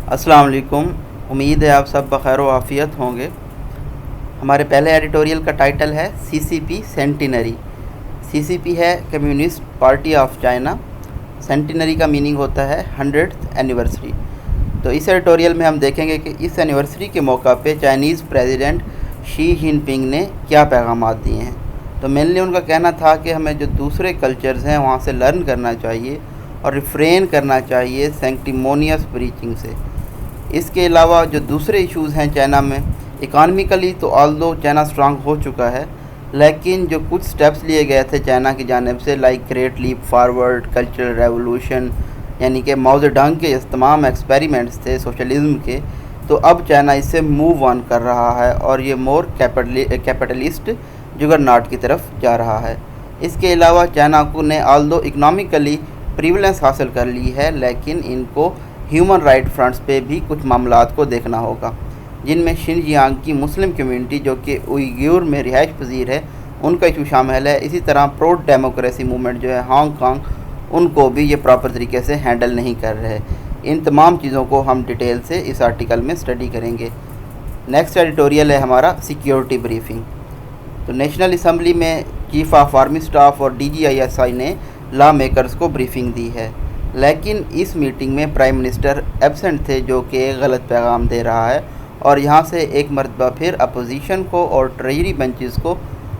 السلام علیکم۔ امید ہے آپ سب بخیر و عافیت ہوں گے۔ ہمارے پہلے ایڈیٹوریل کا ٹائٹل ہے سی سی پی سینٹینری۔ سی سی پی ہے communist party of China. Centenary کا میننگ ہوتا ہے 100th اینیورسری۔ تو اس ایڈیٹوریل میں ہم دیکھیں گے کہ اس اینیورسری کے موقع پہ چائنیز پریزیڈنٹ شی جن پنگ نے کیا پیغامات دیے ہیں۔ تو مینلی ان کا کہنا تھا کہ ہمیں جو دوسرے کلچرز ہیں وہاں سے لرن کرنا چاہیے اور ریفرین کرنا چاہیے سینکٹیمونیس پریچنگ سے۔ اس کے علاوہ جو دوسرے ایشوز ہیں چائنا میں، اکانومیکلی تو آلدو چائنا اسٹرانگ ہو چکا ہے، لیکن جو کچھ سٹیپس لیے گئے تھے چائنا کی جانب سے like great leap forward, cultural revolution, یعنی کہ ماؤ زیڈونگ کے تمام ایکسپیریمنٹس تھے سوشلزم کے، تو اب چائنا اس سے موو آن کر رہا ہے اور یہ مور کیپٹلسٹ جگرناٹ کی طرف جا رہا ہے۔ اس کے علاوہ چائنا کو نے آلدو اکنامکلی پریولنس حاصل کر لی ہے، لیکن ان کو ہیومن رائٹ فرنٹس پہ بھی کچھ معاملات کو دیکھنا ہوگا، جن میں شنجیانگ کی مسلم کمیونٹی جو کہ اوئیغور میں رہائش پذیر ہے ان کا ایشو شامل ہے۔ اسی طرح پرو ڈیموکریسی موومنٹ جو ہے ہانگ کانگ، ان کو بھی یہ پراپر طریقے سے ہینڈل نہیں کر رہے۔ ان تمام چیزوں کو ہم ڈیٹیل سے اس آرٹیکل میں اسٹڈی کریں گے۔ نیکسٹ ایڈیٹوریل ہے ہمارا سیکیورٹی بریفنگ۔ تو نیشنل اسمبلی میں چیف آف آرمی اسٹاف اور DGISI نے لا میکرز کو بریفنگ دی ہے، لیکن اس میٹنگ میں پرائم منسٹر ایبسنٹ تھے، جو کہ ایک غلط پیغام دے رہا ہے، اور یہاں سے ایک مرتبہ پھر اپوزیشن کو اور ٹریجری بنچز کو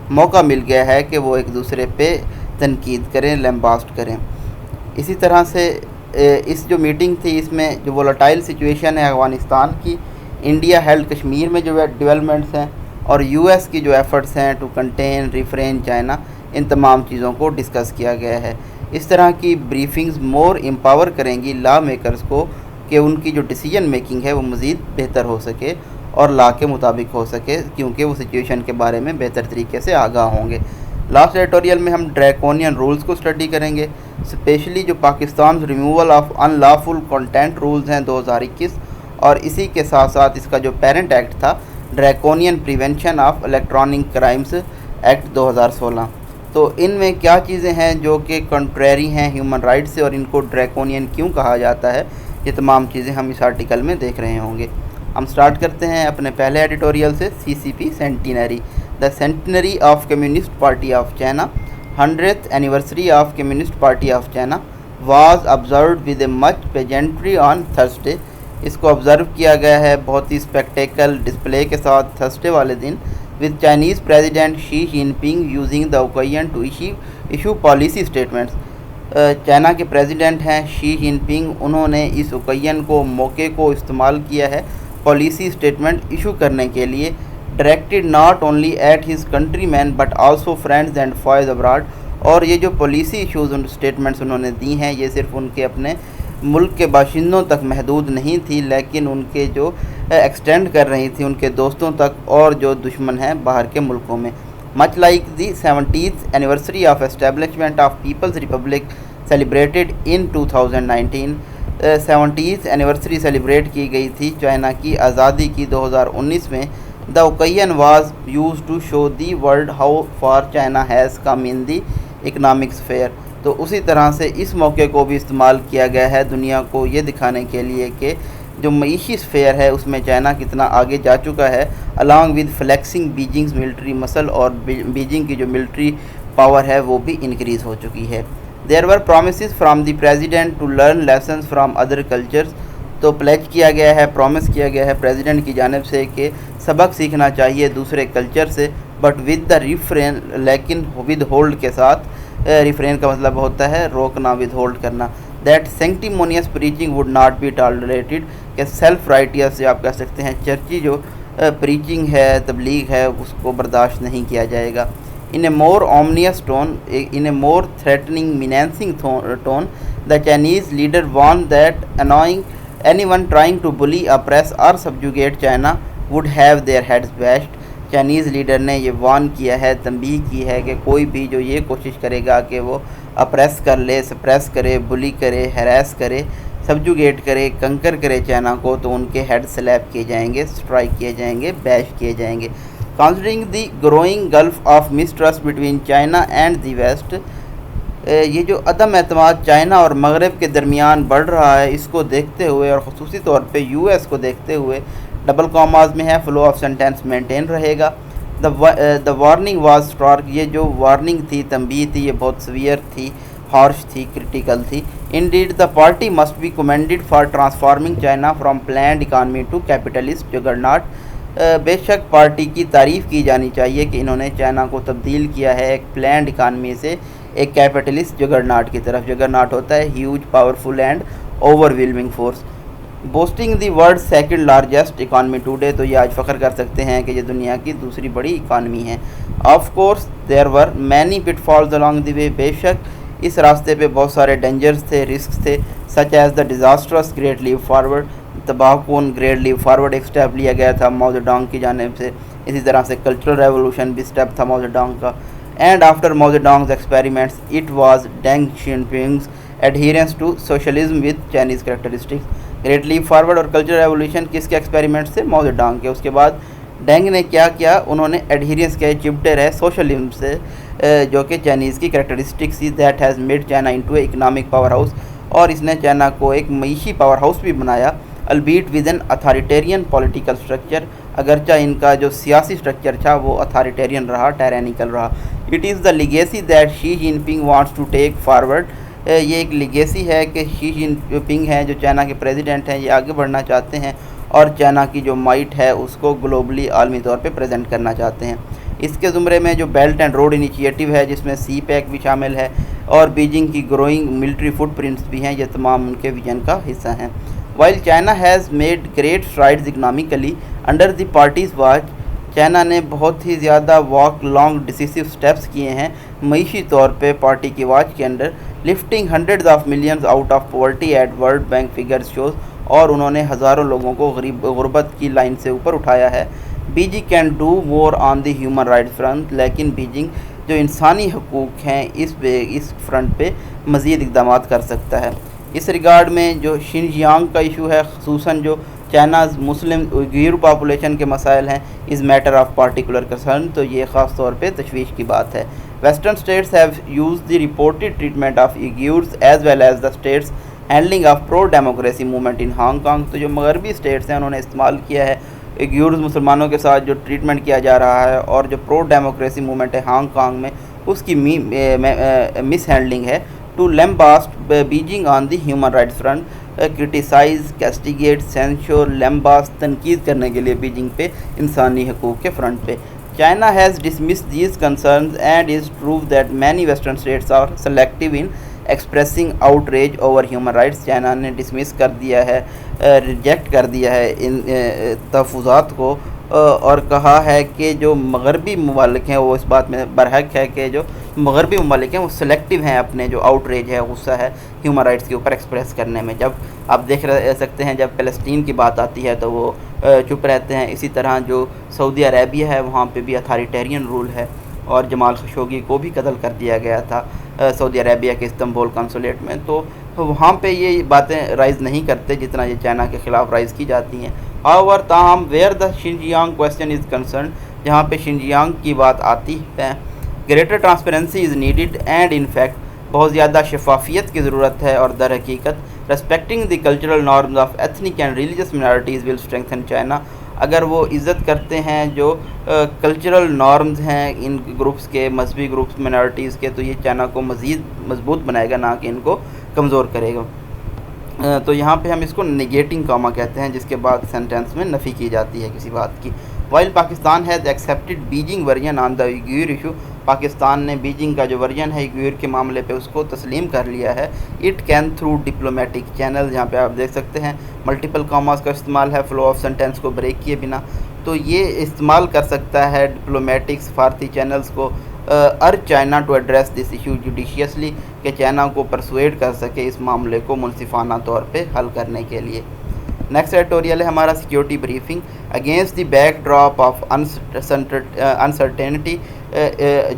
موقع مل گیا ہے کہ وہ ایک دوسرے پہ تنقید کریں، لیمباسٹ کریں۔ اسی طرح سے اس جو میٹنگ تھی اس میں جو وولٹائل سچویشن ہے افغانستان کی، انڈیا ہیلڈ کشمیر میں جو ڈیولپمنٹس ہیں، اور US کی جو ایفرٹس ہیں ٹو کنٹین ریفرین چائنا، ان تمام چیزوں کو ڈسکس کیا گیا ہے۔ اس طرح کی بریفنگز مور امپاور کریں گی لا میکرز کو کہ ان کی جو ڈیسیجن میکنگ ہے وہ مزید بہتر ہو سکے اور لا کے مطابق ہو سکے، کیونکہ وہ سچویشن کے بارے میں بہتر طریقے سے آگاہ ہوں گے۔ لاسٹ ایڈیٹوریل میں ہم ڈریکونین رولز کو اسٹڈی کریں گے، اسپیشلی جو Pakistan removal of unlawful content rules ہیں 2021، اور اسی کے ساتھ ساتھ اس کا جو پیرنٹ ایکٹ تھا draconian prevention of electronic crimes act 2016۔ تو ان میں کیا چیزیں ہیں جو کہ کنٹریری ہیں ہیومن رائٹ سے، اور ان کو ڈریکونین کیوں کہا جاتا ہے، یہ تمام چیزیں ہم اس آرٹیکل میں دیکھ رہے ہوں گے۔ ہم سٹارٹ کرتے ہیں اپنے پہلے ایڈیٹوریل سے، C C P centenary, the centenary of communist party of China. 100th anniversary of communist party of China was observed with a much pageantry on Thursday. اس کو آبزرو کیا گیا ہے بہت ہی اسپیکٹیکل ڈسپلے کے ساتھ تھرسڈے والے دن، with Chinese President Xi Jinping using the occasion to issue policy statements۔ China کے پریزیڈنٹ ہیں شی جن پنگ، انہوں نے اس اوکیزن کو، موقع کو استعمال کیا ہے پالیسی اسٹیٹمنٹ ایشو کرنے کے لیے، directed not only at his countrymen but also friends and foes abroad. اور یہ جو پالیسی ایشوز اسٹیٹمنٹس انہوں نے دی ہیں یہ صرف ان کے اپنے ملک کے باشندوں تک محدود نہیں تھی، لیکن ان کے جو ایکسٹینڈ کر رہی تھی ان کے دوستوں تک اور جو دشمن ہیں باہر کے ملکوں میں۔ Much like the 70th anniversary of establishment of people's republic celebrated in 2019۔ 70th anniversary celebrate کی گئی تھی چائنا کی آزادی کی 2019 میں۔ The occasion was used to show the world how far China has come in the economic sphere. تو اسی طرح سے اس موقع کو بھی استعمال کیا گیا ہے دنیا کو یہ دکھانے کے لیے کہ جو معیشی اسفیئر ہے اس میں چائنا کتنا آگے جا چکا ہے، along with flexing بیجنگز ملٹری مسل، اور بیجنگ کی جو ملٹری پاور ہے وہ بھی انکریز ہو چکی ہے۔ There were promises from the president to learn lessons from other cultures۔ تو پلیج کیا گیا ہے، پرومس کیا گیا ہے پریزیڈنٹ کی جانب سے کہ سبق سیکھنا چاہیے دوسرے کلچر سے، بٹ ود دا ریفرین، لیکن ود ہولڈ کے ساتھ۔ ریفرین کا مطلب ہوتا ہے روکنا، ود ہولڈ کرنا۔ That sanctimonious preaching would not be tolerated, کہ سیلف رائٹیس سے آپ کہہ سکتے ہیں چرچی جو پریچنگ ہے، تبلیغ ہے، اس کو برداشت نہیں کیا جائے گا۔ In a more ominous tone, in a more threatening menacing tone, the Chinese leader warned that anyone trying to bully, oppress or subjugate China would have their heads bashed. Chinese leader نے یہ Warren کیا ہے، تنبیہ کی ہے کہ کوئی بھی جو یہ کوشش کرے گا کہ وہ اپریس کر لے، سپریس کرے، بلی کرے، ہیراس کرے، سبجوگیٹ کرے، کنکر کرے چائنا کو، تو ان کے ہیڈ سلیپ کیے جائیں گے، اسٹرائک کیے جائیں گے، بیش کیے جائیں گے۔ Considering the growing gulf of mistrust between China and the West, یہ جو عدم اعتماد چائنا اور مغرب کے درمیان بڑھ رہا ہے، اس کو دیکھتے ہوئے اور خصوصی طور پہ یو ایس کو دیکھتے ہوئے ڈبل کاماز میں ہے، فلو آف سینٹینس مینٹین رہے گا. دا وارننگ واز اسٹارک، یہ جو وارننگ تھی، تنبیہ تھی، یہ بہت سویئر تھی، ہارش تھی، کرٹیکل تھی. Indeed the party must be commended for transforming China from planned economy to capitalist juggernaut. بے شک پارٹی کی تعریف کی جانی چاہیے کہ انہوں نے چائنا کو تبدیل کیا ہے ایک پلانڈ اکانمی سے ایک کیپٹلسٹ جگرناٹ کی طرف. جگرناٹ ہوتا ہے huge, powerful and over whelming force. Boosting the world second largest economy today, تو یہ آج فخر کر سکتے ہیں کہ یہ دنیا کی دوسری بڑی اکانمی ہے. Of course there were many put falls along دی وے، بے شک اس راستے پہ بہت سارے ڈینجرز تھے، رسکس تھے. Such as the disastrous great leap forward, تباہ کن گریٹ لیپ فارورڈ ایک اسٹیپ لیا گیا تھا ماؤ زیڈونگ کی جانب سے. اسی طرح سے کلچرل ریولوشن بھی اسٹیپ تھا ماؤ زیڈونگ کا. And after Mao Zedong's experiments it was Deng Xiaoping's adherence to socialism with Chinese characteristics. Great leap forward اور کلچرل ریولوشن کس کے ایکسپیریمنٹس سے؟ ماؤ زیڈونگ کے. اس کے بعد ڈینگ نے کیا کیا؟ انہوں نے ایڈہیرنس کیا، چپٹے رہے سوشلزم سے، جو کہ چائنیز کی کریکٹرسٹکس تھی. That has made China into a economic power house, اور اس نے چائنا کو ایک معیشی پاور ہاؤس بھی بنایا. Albeit with an authoritarian political structure, اگرچہ ان کا جو سیاسی اسٹرکچر تھا وہ اتھارٹیرین رہا، ٹائرینیکل رہا. It is the legacy that she جن پنگ وانٹس ٹو ٹیک فارورڈ. یہ ایک لیگیسی ہے کہ شی جن پنگ ہیں جو چائنا کے پریزیڈنٹ ہیں، یہ آگے بڑھنا چاہتے ہیں اور چائنا کی جو مائٹ ہے اس کو گلوبلی عالمی طور پہ پریزنٹ کرنا چاہتے ہیں. اس کے زمرے میں جو بیلٹ اینڈ روڈ انیشیٹو ہے، جس میں سی پیک بھی شامل ہے، اور بیجنگ کی گروئنگ ملٹری فٹ پرنٹس بھی ہیں، یہ تمام ان کے ویژن کا حصہ ہیں. While China has made great strides economically under the party's watch, China نے بہت ہی زیادہ واک لانگ ڈیسیسو اسٹیپس کیے ہیں معیشی طور پہ پارٹی کی واچ کے under. Lifting hundreds of millions out of poverty at World Bank figures show, اور انہوں نے ہزاروں لوگوں کو غربت کی لائن سے اوپر اٹھایا ہے. Beijing can do more on the human rights front, لیکن بیجنگ جو انسانی حقوق ہیں اس فرنٹ پہ مزید اقدامات کر سکتا ہے. اس ریگارڈ میں جو شنجیانگ کا ایشو ہے، خصوصاً جو چائناز مسلم uyghur پاپولیشن کے مسائل ہیں، is matter of particular concern, تو یہ خاص طور پہ تشویش کی بات ہے. Western states have use the reported treatment of uyghurs as well as the state's handling of pro democracy movement in Hong Kong. تو جو مغربی اسٹیٹس ہیں انہوں نے استعمال کیا ہے uyghurs مسلمانوں کے ساتھ جو ٹریٹمنٹ کیا جا رہا ہے، اور جو پرو ڈیموکریسی موومنٹ ہے ہانگ کانگ میں اس کی مس ہینڈلنگ ہے. To lambast Beijing on the human rights front, criticise, castigate, censure, lambast, تنقید کرنے کے لیے بیجنگ پہ انسانی حقوق کے فرنٹ پہ. China has dismissed these concerns and is prove that many western states are selective in expressing outrage over human rights. China نے ڈسمس کر دیا ہے، ریجیکٹ کر دیا ہے ان تحفظات کو، اور کہا ہے کہ جو مغربی ممالک ہیں وہ اس بات میں برحق ہے کہ جو مغربی ممالک ہیں وہ سلیکٹیو ہیں اپنے جو آؤٹ ریج ہے، غصہ ہے ہیومن رائٹس کے اوپر ایکسپریس کرنے میں. جب آپ دیکھ سکتے ہیں جب فلسطین کی بات آتی ہے تو وہ چپ رہتے ہیں. اسی طرح جو سعودی عربیہ ہے وہاں پہ بھی اتھارٹیرین رول ہے، اور جمال خشوگی کو بھی قتل کر دیا گیا تھا سعودی عربیہ کے استنبول کنسولیٹ میں. تو وہاں پہ یہ باتیں رائز نہیں کرتے جتنا یہ چائنا کے خلاف رائز کی جاتی ہیں. اور تاہم where the Xinjiang question is concern, جہاں پہ شنجیانگ کی بات آتی ہے، greater transparency is needed and in fact, بہت زیادہ شفافیت کی ضرورت ہے، اور در حقیقت respecting the cultural norms of ethnic and religious minorities will strengthen China. اگر وہ عزت کرتے ہیں جو کلچرل نارمز ہیں ان گروپس کے، مذہبی گروپس مائنارٹیز کے، تو یہ چائنا کو مزید مضبوط بنائے گا، نہ کہ ان کو کمزور کرے گا. تو یہاں پہ ہم اس کو نگیٹنگ کاما کہتے ہیں، جس کے بعد سینٹینس میں نفی کی جاتی ہے کسی بات کی. While Pakistan has accepted Beijing version on the uyghur issue, Pakistan نے بیجنگ کا جو ورژن ہے uyghur کے معاملے پہ اس کو تسلیم کر لیا ہے. It can through diplomatic channel, جہاں پہ آپ دیکھ سکتے ہیں ملٹیپل کاماز کا استعمال ہے فلو آف سینٹینس کو بریک کیے بنا، تو یہ استعمال کر سکتا ہے ڈپلومیٹک سفارتی چینلز کو China to address this issue judiciously, کہ چائنا کو پرسویڈ کر سکے اس معاملے کو منصفانہ طور پہ حل کرنے کے لیے. نیکسٹ ایڈیٹوریل ہے ہمارا security briefing. Against the back drop of uncertainty,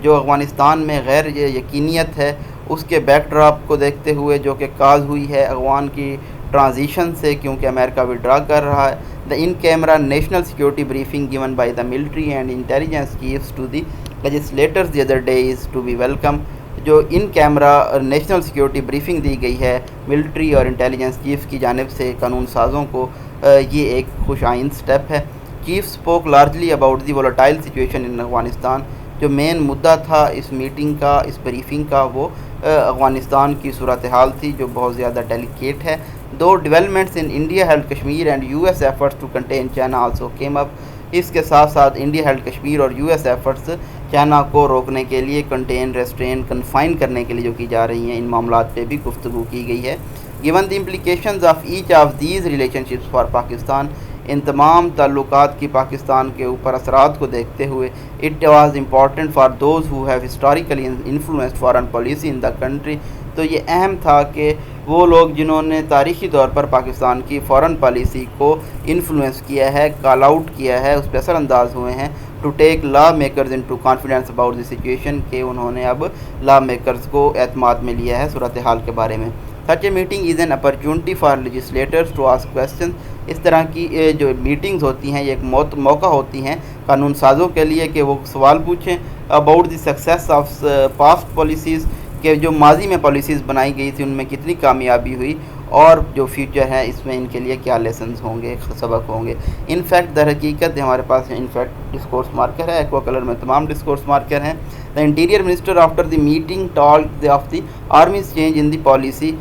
جو افغانستان میں غیر یقینیت ہے اس کے بیک ڈراپ کو دیکھتے ہوئے، جو کہ کاز ہوئی ہے افغان کی ٹرانزیشن سے، کیونکہ امریکہ وڈرا کر رہا ہے. The in camera national security briefing given by the military and intelligence chiefs to the legislators the other day is to be welcome. جو in camera national security briefing دی گئی ہے ملٹری اور انٹیلیجنس چیف کی جانب سے قانون سازوں کو، یہ ایک خوش آئند سٹیپ ہے۔ Chief spoke largely about the volatile situation in Afghanistan. جو مین مدعا تھا اس میٹنگ کا، اس بریفنگ کا، وہ افغانستان کی صورتحال تھی جو بہت زیادہ ڈیلیکیٹ ہے۔ دو developments in India held Kashmir and U S efforts to contain China also came up. اس کے ساتھ ساتھ انڈیا ہیلڈ کشمیر اور یو ایس ایفرٹس چائنا کو روکنے کے لیے، کنٹین، ریسٹرین، کنفائن کرنے کے لیے جو کی جا رہی ہیں، ان معاملات پہ بھی گفتگو کی گئی ہے۔ Given the implications of each of these relationships for Pakistan, ان تمام تعلقات کی پاکستان کے اوپر اثرات کو دیکھتے ہوئے، it was important for those who have historically influenced foreign policy in the country. تو یہ اہم تھا کہ وہ لوگ جنہوں نے تاریخی طور پر پاکستان کی فارن پالیسی کو انفلوئنس کیا ہے، کال آؤٹ کیا ہے، اس پہ اثر انداز ہوئے ہیں، to take lawmakers into confidence about the situation, کہ انہوں نے اب لا میکرز کو اعتماد میں لیا ہے صورتحال کے بارے میں۔ Such a meeting is an opportunity for legislators to ask question. اس طرح کی جو میٹنگز ہوتی ہیں، یہ ایک موقع ہوتی ہیں قانون سازوں کے لیے کہ وہ سوال پوچھیں about the success of past policies, کہ جو ماضی میں پالیسیز بنائی گئی تھی ان میں کتنی کامیابی ہوئی، اور جو فیوچر ہے اس میں ان کے لیے کیا لیسنز ہوں گے، سبق ہوں گے۔ ان فیکٹ در حقیقت ہمارے پاس ان فیکٹ ڈسکورس مارکر ہے، ایکوا کلر میں تمام ڈسکورس مارکر ہیں۔ The interior minister after the meeting talk of the armies change in the policy.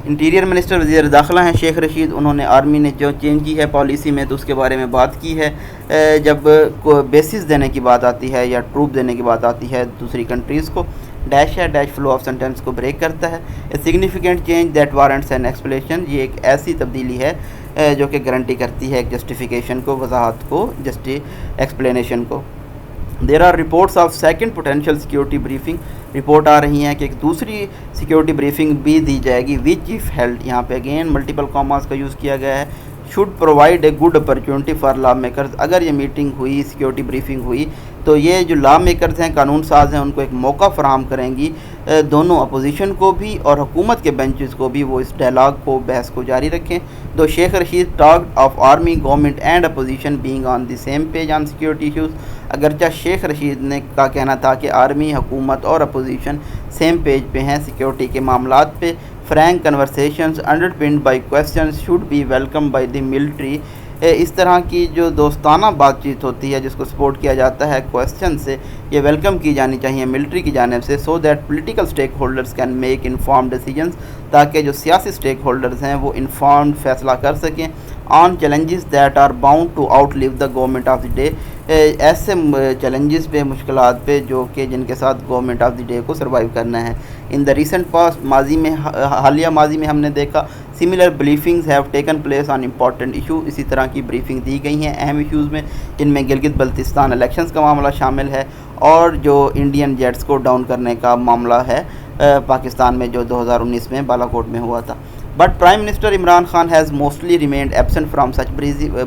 Interior minister وزیر داخلہ ہیں شیخ رشید، انہوں نے آرمی نے جو چینج کی ہے پالیسی میں تو اس کے بارے میں بات کی ہے۔ جب بیسز دینے کی بات آتی ہے یا ٹروپ دینے کی بات آتی ہے دوسری کنٹریز کو، ڈیش ہے، ڈیش فلو آف سینٹینس کو بریک کرتا ہے۔ A significant change that warrants an explanation, یہ ایک ایسی تبدیلی ہے جو کہ گارنٹی کرتی ہے ایک جسٹیفیکیشن کو، وضاحت کو، ایکسپلینیشن کو۔ There are reports of second potential security briefing, report آ رہی ہیں کہ ایک دوسری سیکیورٹی بریفنگ بھی دی جائے گی، وچ ایف ہیلڈ، یہاں پہ اگین ملٹیپل کاماز کا یوز کیا گیا ہے، should provide a good opportunity for law makers. اگر یہ میٹنگ ہوئی، سیکیورٹی بریفنگ ہوئی، تو یہ جو لا میکرز ہیں، قانون ساز ہیں، ان کو ایک موقع فراہم کریں گی، دونوں اپوزیشن کو بھی اور حکومت کے بینچز کو بھی، وہ اس ڈائلاگ کو، بحث کو جاری رکھیں۔ دو Sheikh Rashid talked of army, government and opposition being on the same page on security issues. اگرچہ شیخ رشید نے کا کہنا تھا کہ آرمی، حکومت اور اپوزیشن سیم پیج پہ ہیں سیکیورٹی کے معاملات پہ، frank conversations underpinned by questions should be welcome by the military. اس طرح کی جو دوستانہ بات چیت ہوتی ہے جس کو سپورٹ کیا جاتا ہے کویسچن سے، یہ ویلکم کی جانی چاہیے ملٹری کی جانب سے، so that political stake holders can make informed decisions, تاکہ جو سیاسی اسٹیک ہولڈرز ہیں وہ انفارمڈ فیصلہ کر سکیں on challenges that are bound to outlive the government of the day, ایسے چیلنجز پہ، مشکلات پہ جو کہ جن کے ساتھ گورنمنٹ آف دی ڈے کو سروائیو کرنا ہے۔ ان دا ریسنٹ پاسٹ، حالیہ ماضی میں ہم نے دیکھا، similar briefings have taken place on important issue, اسی طرح کی بریفنگ دی گئی ہیں اہم ایشوز میں، جن میں گلگت بلتستان الیکشنز کا معاملہ شامل ہے، اور جو انڈین جیٹس کو ڈاؤن کرنے کا معاملہ ہے پاکستان میں جو 2019 میں بالاکوٹ میں ہوا تھا۔ But prime minister Imran Khan has mostly remained absent from such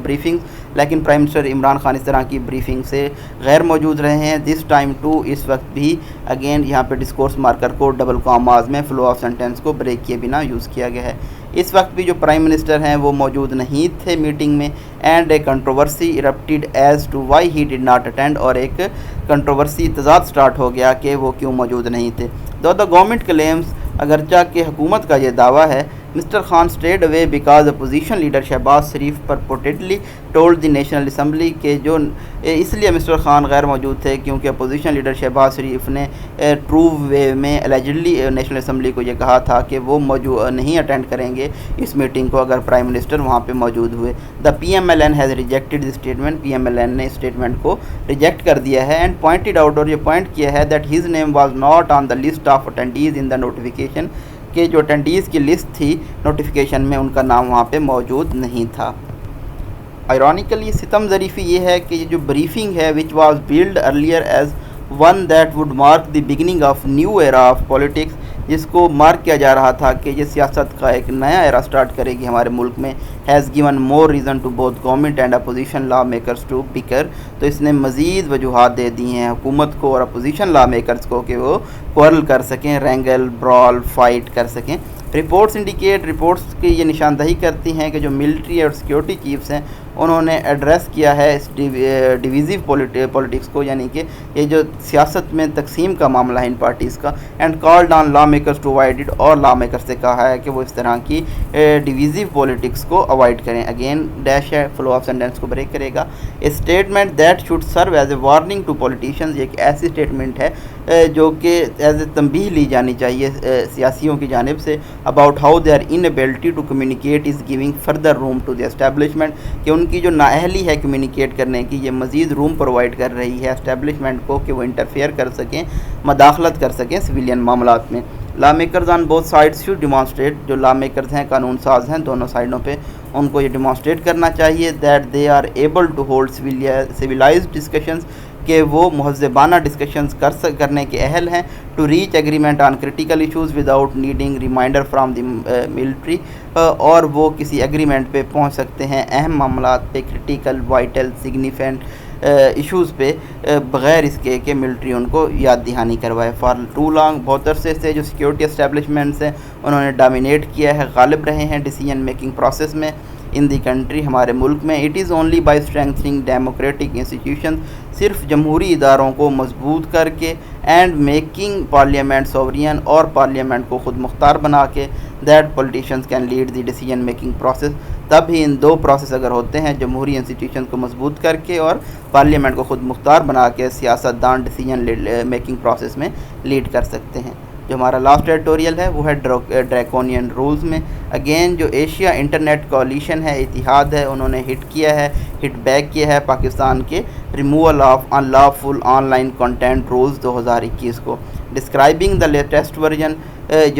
briefings, لیکن پرائم منسٹر عمران خان اس طرح کی بریفنگ سے غیر موجود رہے ہیں۔ دس ٹائم ٹو، اس وقت بھی، اگین یہاں پہ ڈسکورس مارکر کو ڈبل کاماز میں فلو آف سینٹینس کو بریک کیے بنا یوز کیا گیا ہے۔ اس وقت بھی جو پرائم منسٹر ہیں وہ موجود نہیں تھے میٹنگ میں، and a controversy erupted as to why he did not attend, اور ایک کنٹروورسی تضاد سٹارٹ ہو گیا کہ وہ کیوں موجود نہیں تھے۔ دو دا گورنمنٹ کلیمز، اگرچہ کہ حکومت کا یہ دعویٰ ہے، mister Khan stayed away because opposition leader Shehbaz Sharif purportedly told the national assembly, کہ جو اس لیے مسٹر خان غیر موجود تھے کیونکہ اپوزیشن لیڈر شہباز شریف نے ٹرو وے میں الیجڈلی نیشنل اسمبلی کو یہ کہا تھا کہ وہ نہیں اٹینڈ کریں گے اس میٹنگ کو اگر پرائم منسٹر وہاں پہ موجود ہوئے۔ The P M L N has rejected the statement, P M L N نے اسٹیٹمنٹ کو ریجیکٹ کر دیا ہے، اینڈ پوائنٹڈ آؤٹ، اور یہ پوائنٹ کیا ہے، that his name was not on the list of attendees in the notification, کہ جو اٹینڈیز کی لسٹ تھی نوٹیفیکیشن میں ان کا نام وہاں پہ موجود نہیں تھا۔ آئرونیکلی ستم ظریفی یہ ہے کہ یہ جو بریفنگ ہے which was billed earlier as one that would mark the beginning of new era of politics, جس کو مارک کیا جا رہا تھا کہ یہ سیاست کا ایک نیا ایرا سٹارٹ کرے گی ہمارے ملک میں، has given more reason to both government and opposition lawmakers to bicker, تو اس نے مزید وجوہات دے دی ہیں حکومت کو اور اپوزیشن لا میکرز کو کہ وہ کوارل کر سکیں، رینگل، برال، فائٹ کر سکیں۔ رپورٹس کی یہ نشاندہی کرتی ہیں کہ جو ملٹری اور سیکیورٹی چیفز ہیں انہوں نے ایڈریس کیا ہے اس ڈویزیو پولیٹکس کو، یعنی کہ یہ جو سیاست میں تقسیم کا معاملہ ہے ان پارٹیز کا، and called on lawmakers to avoid it, اور لا میکر سے کہا ہے کہ وہ اس طرح کی ڈویزیو پولیٹکس کو اوائڈ کریں۔ اگین ڈیش ہے، فلو آف سینٹینس کو بریک کرے گا۔ Statement that should serve as a warning to politicians, یہ ایک ایسی اسٹیٹمنٹ ہے جو کہ ایز اے تنبیہ لی جانی چاہیے سیاسیوں کی جانب سے، about how their inability to communicate is giving further room to the establishment, کہ ان کی جو نااہلی ہے کمیونیکیٹ کرنے کی، یہ مزید روم پرووائڈ کر رہی ہے اسٹیبلشمنٹ کو کہ وہ انٹرفیئر کر سکیں، مداخلت کر سکیں سویلین معاملات میں۔ Lawmakers on both sides should demonstrate, جو لا میکرز ہیں، قانون ساز ہیں دونوں سائڈوں پہ، ان کو یہ ڈیمانسٹریٹ کرنا چاہیے that they are able to hold civilised discussions, کہ وہ مہذبانہ ڈسکشنز کرنے کے اہل ہیں، to reach agreement on critical issues without needing reminder from the military, اور وہ کسی ایگریمنٹ پہ پہنچ سکتے ہیں اہم معاملات پہ، کریٹیکل وائٹل سگنیفیکنٹ ایشوز پہ، بغیر اس کے کہ ملٹری ان کو یاد دہانی کروائے۔ فار ٹو لانگ، بہت عرصے سے جو سیکیورٹی اسٹیبلشمنٹس ہیں انہوں نے ڈومینیٹ کیا ہے، غالب رہے ہیں ڈیسیجن میکنگ پروسیس میں ان دی کنٹری، ہمارے ملک میں۔ It is only by strengthening democratic institution, صرف جمہوری اداروں کو مضبوط کر کے، اینڈ میکنگ پارلیمنٹ سوورین، اور پارلیمنٹ کو خود مختار بنا کے، that politicians can lead the decision making process, تب ہی ان دو پروسیس اگر ہوتے ہیں، جمہوری انسٹیٹیوشن کو مضبوط کر کے اور پارلیمنٹ کو خود مختار بنا کے، سیاست دان ڈیسیجن میکنگ پروسیس میں لیڈ کر سکتے ہیں۔ جو ہمارا لاسٹ ایڈیٹوریل ہے وہ ہے ڈریکونین رولز میں۔ اگین جو ایشیا انٹرنیٹ کولیشن ہے، اتحاد ہے، انہوں نے ہٹ بیک کیا ہے پاکستان کے removal of unlawful online content rules 2021 کو، ڈسکرائبنگ دا لیٹسٹ ورژن،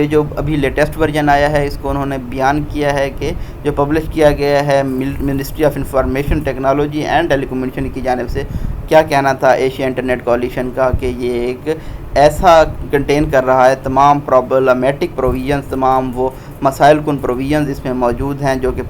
جو ابھی لیٹسٹ ورژن آیا ہے اس کو انہوں نے بیان کیا ہے کہ جو پبلش کیا گیا ہے Ministry of Information Technology and Telecommunication کی جانب سے، کیا کہنا تھا ایشیا انٹرنیٹ کولیشن کا، کہ یہ ایک ایسا کنٹین کر رہا ہے تمام پرابلمیٹک پروویژنز، تمام وہ مسائل کن پروویژنز اس میں موجود ہیں جو کہ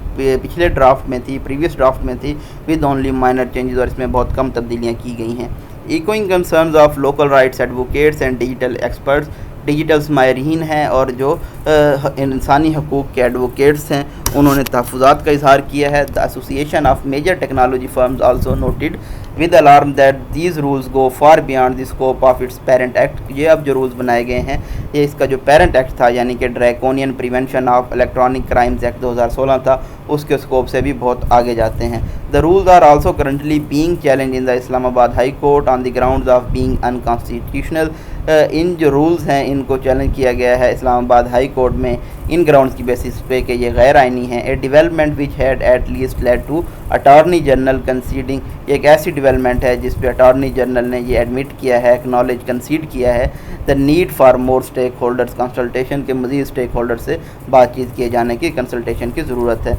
پچھلے ڈرافٹ میں تھی، پریویس ڈرافٹ میں تھی، ود اونلی مائنر چینجز، اور اس میں بہت کم تبدیلیاں کی گئی ہیں۔ Echoing concerns of local rights advocates and digital experts, digitals ماہرین ہیں اور جو انسانی حقوق کے ایڈوکیٹس ہیں، انہوں نے تحفظات کا اظہار کیا ہے۔ The association of major technology firms also noted with alarm that these rules go far beyond the scope of its parent act, یہ اب جو رولز بنائے گئے ہیں یہ اس کا جو پیرنٹ ایکٹ تھا، یعنی کہ draconian prevention of electronic crimes act 2016 تھا، اس کے اسکوپ سے بھی بہت آگے جاتے ہیں۔ The rules are also currently being challenge in the Islamabad high court on the grounds of being unconstitutional, ان جو رولز ہیں ان کو چیلنج کیا گیا ہے اسلام آباد ہائی کورٹ میں ان گراؤنڈز کی بیسس پہ کہ یہ غیر آئینی ہیں۔ A development which had at least led to attorney general conceding, یہ ایک ایسی ڈیولپمنٹ ہے جس پہ اٹارنی جنرل نے یہ ایڈمٹ کیا ہے، ایکنالج کنسیڈ کیا ہے، the need for more stake holders consultation, کے مزید اسٹیک ہولڈر سے بات چیت کیے جانے کی، کنسلٹیشن کی ضرورت ہے۔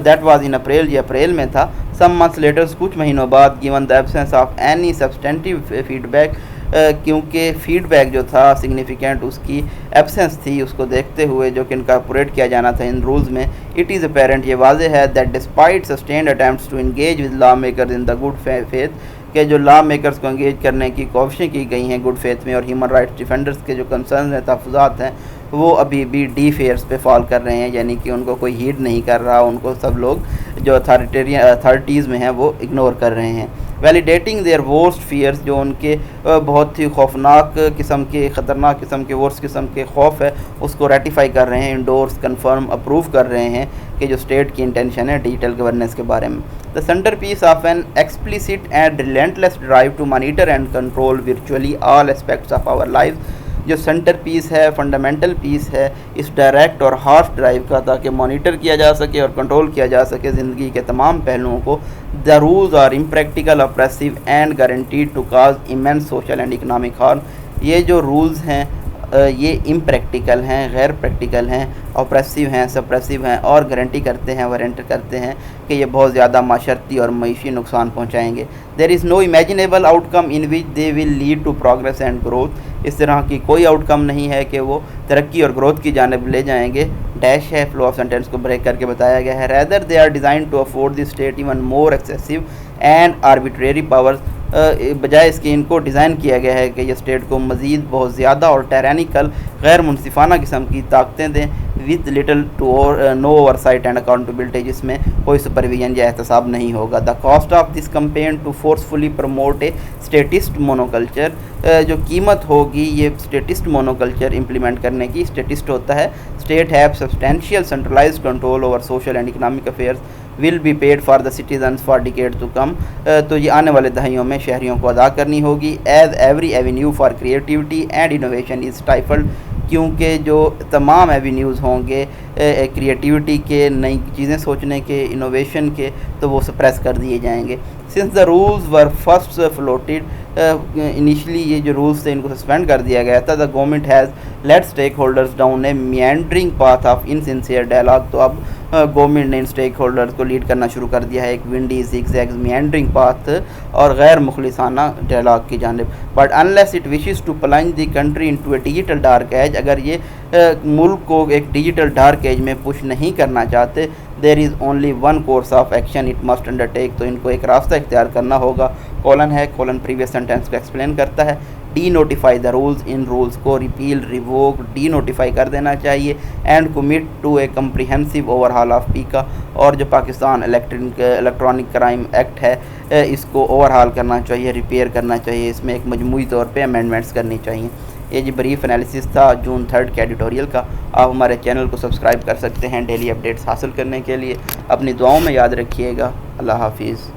دیٹ واز ان اپریل، یہ اپریل میں تھا۔ سم منتھس لیٹر، کچھ مہینوں بعد، given the absence of any substantive feedback, کیونکہ فیڈ بیک جو تھا سگنیفیکنٹ اس کی ایبسنس تھی، اس کو دیکھتے ہوئے جو کہ انکارپوریٹ کیا جانا تھا ان رولز میں، اٹ از اپیرنٹ، یہ واضح ہے، that despite sustained attempts to engage with lawmakers in the good faith, کہ جو لا میکرز کو انگیج کرنے کی کوششیں کی گئی ہیں گڈ فیتھ میں، اور ہیومن رائٹس ڈیفینڈرز کے جو کنسرنز ہیں، تحفظات ہیں، وہ ابھی بھی ڈی فیئرس پہ فال کر رہے ہیں، یعنی کہ ان کو کوئی ہیڈ نہیں کر رہا، ان کو سب لوگ جو اتھارٹیز میں ہیں وہ اگنور کر رہے ہیں۔ ویلیڈیٹنگ دیئر ورسٹ فیئرس، جو ان کے بہت ہی خوفناک قسم کے، خطرناک قسم کے، ورسٹ قسم کے خوف ہے، اس کو ریٹیفائی کر رہے ہیں، انڈورس، کنفرم، اپروو کر رہے ہیں کہ جو اسٹیٹ کی انٹینشن ہے ڈیجیٹل گورننس کے بارے میں۔ The centrepiece of an explicit and relentless drive to monitor and control virtually all aspects of our life, جو سینٹر پیس ہے، فنڈامنٹل پیس ہے اس ڈائریکٹ اور ہارش ڈرائیو کا، تاکہ مانیٹر کیا جا سکے اور کنٹرول کیا جا سکے زندگی کے تمام پہلوؤں کو۔ The rules are impractical, oppressive and guaranteed to cause immense social and economic harm, یہ جو رولز ہیں یہ امپریکٹیکل ہیں، غیر پریکٹیکل ہیں، اپریسو ہیں، سپریسو ہیں، اور گارنٹی کرتے ہیں، وارنٹ کرتے ہیں کہ یہ بہت زیادہ معاشرتی اور معیشی نقصان پہنچائیں گے۔ There is no imaginable outcome in which they will lead to progress and growth, اس طرح کی کوئی آؤٹ کم نہیں ہے کہ وہ ترقی اور گروتھ کی جانب لے جائیں گے۔ ڈیش ہے، فلو آف سینٹینس کو بریک کر کے بتایا گیا ہے۔ Rather they are design to afford the state even more excessive and arbitrary powers, بجائے اس کے ان کو ڈیزائن کیا گیا ہے کہ یہ اسٹیٹ کو مزید بہت زیادہ اور ٹیرینیکل غیر منصفانہ قسم کی طاقتیں دیں with little to no oversight and accountability, جس میں کوئی سپرویژن یا احتساب نہیں ہوگا۔ The cost of this campaign to forcefully promote a statist monoculture, جو قیمت ہوگی یہ اسٹیٹسٹ مونوکلچر امپلیمنٹ کرنے کی، اسٹیٹسٹ ہوتا ہے state have substantial centralised control over social and economic affairs will be paid for the citizens for decade to come, تو یہ آنے والے دہائیوں میں شہریوں کو ادا کرنی ہوگی۔ As every avenue for creativity and innovation is stifled, کیونکہ جو تمام ایونیوز ہوں گے کریٹیوٹی کے، نئی چیزیں سوچنے کے، انوویشن کے، تو وہ سپریس کر دیے جائیں گے۔ Since the rules were first floated, initially یہ جو رولز تھے ان کو سسپینڈ کر دیا گیا تھا۔ The government has led stakeholders down a meandering path of insincere dialogue, تو اب گورنمنٹ نے ان اسٹیک ہولڈرز کو لیڈ کرنا شروع کر دیا ہے ایک windy zigzag meandering path اور غیر مخلصانہ ڈائلاگ کی جانب۔ But unless it wishes to plunge the country into a digital dark age, اگر یہ ملک کو ایک ڈیجیٹل ڈارک ایج میں پش نہیں کرنا چاہتے، دیر از only one course of action it must undertake, تو ان کو ایک راستہ اختیار کرنا ہوگا۔ کولن ہے، کولن پریویس سینٹینس کو ایکسپلین کرتا ہے۔ ڈی نوٹیفائی دا رولز، ان رولز کو ریپیل ریووک ڈی نوٹیفائی کر دینا چاہیے۔ And commit to a comprehensive overhaul of PECA, اور جو پاکستان الیکٹرانک کرائم ایکٹ ہے اس کو اوور ہال کرنا چاہیے، ریپیئر کرنا چاہیے، اس میں ایک مجموعی طور پہ امینڈمنٹس کرنی چاہیے۔ یہ جی بریف انالیسس تھا جون 3 کے ایڈیٹوریل کا۔ آپ ہمارے چینل کو سبسکرائب کر سکتے ہیں ڈیلی اپڈیٹس حاصل کرنے کے لیے۔ اپنی دعاؤں میں یاد رکھیے گا۔ اللہ حافظ۔